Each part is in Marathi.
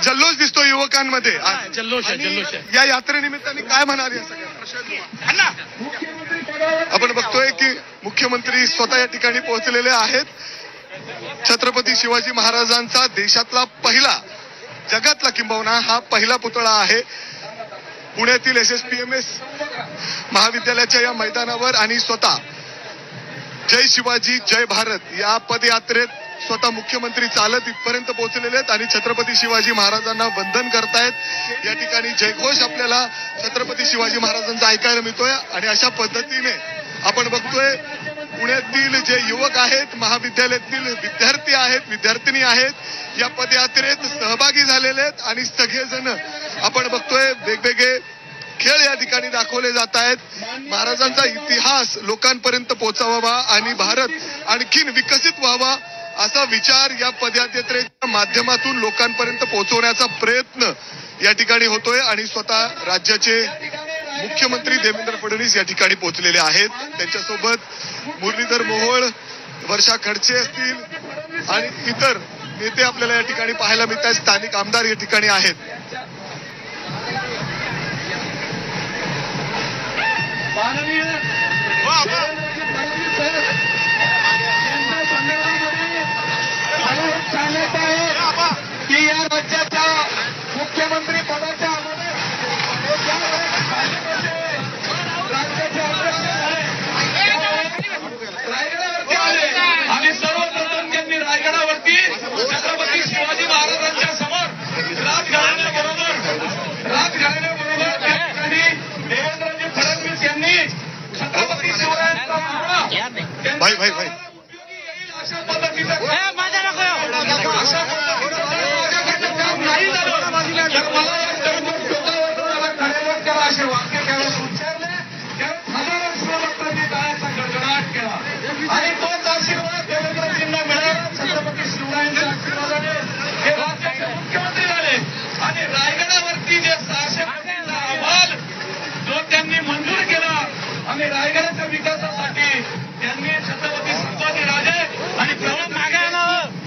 जल्लोष दिसतो युवकांमध्ये, जल्लोष आहे. या यात्रेनिमित्ताने काय म्हणाल या सगळ्या? आपण बघतोय की मुख्यमंत्री स्वतः या ठिकाणी पोहोचलेले आहेत. छत्रपती शिवाजी महाराजांचा देशातला पहिला, जगातला किंबहुना हा पहिला पुतळा आहे पुण्यातील SSPMS महाविद्यालयाच्या या मैदानावर. आणि स्वतः जय शिवाजी जय भारत या पदयात्रेत स्वतः मुख्यमंत्री चालत इथपर्यंत पोहोचलेले आहेत आणि छत्रपती शिवाजी महाराजांना वंदन करतायत. या ठिकाणी जयघोष आपल्याला छत्रपती शिवाजी महाराजांचा ऐकायला मिळतोय. आणि अशा पद्धतीने आपण बघतोय पुण्यातील जे युवक आहेत, महाविद्यालयातील विद्यार्थी आहेत, विद्यार्थिनी आहेत, या पदयात्रेत सहभागी झालेले आहेत. आणि सगळेजण आपण बघतोय वेगवेगळे खेळ या ठिकाणी दाखवले जात आहेत. महाराजांचा इतिहास लोकांपर्यंत पोहोचावा आणि भारत आणखीन विकसित व्हावा असा विचार या पदयात्रेच्या माध्यमातून लोकांपर्यंत पोहोचवण्याचा प्रयत्न या ठिकाणी होतोय. आणि स्वतः राज्याचे मुख्यमंत्री देवेंद्र फडणवीस या ठिकाणी पोहोचलेले आहेत. त्यांच्यासोबत मुरलीधर मोहोळ, वर्षा खडसे असतील आणि इतर नेते आपल्याला या ठिकाणी पाहायला मिळत आहेत. स्थानिक आमदार या ठिकाणी आहेत. की या राज्याच्या मुख्यमंत्री पदाच्या रायगडावरती आले आणि सर्वप्रथम त्यांनी रायगडावरती छत्रपती शिवाजी महाराजांच्या समोर राजघराण्याबरोबर त्या ठिकाणी देवेंद्रजी फडणवीस यांनी छत्रपती शिवरायांचा भाई भाई भाई अशा पद्धतीचा नाही झालं तर मला करा असे वाक्य त्यावेळेस उच्चारले. त्यावेळेस हजारो शिवभक्तांनी टाळ्याचा गडगडाट केला आणि तोच आशीर्वाद देवेंद्रजींना मिळाला. छत्रपती शिवरायांच्या आशीर्वादाने हे राज्याचे मुख्यमंत्री झाले आणि रायगडावरती जे 600 कोटीचा अहवाल जो त्यांनी मंजूर केला आणि रायगडाच्या विकासासाठी त्यांनी छत्रपती संभाजीराजे आणि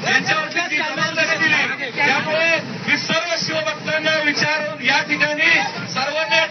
यांच्यावरती जी जबाबदारी दिली. त्यामुळे मी सर्व शिवभक्तांना विचारून या ठिकाणी सर्वांना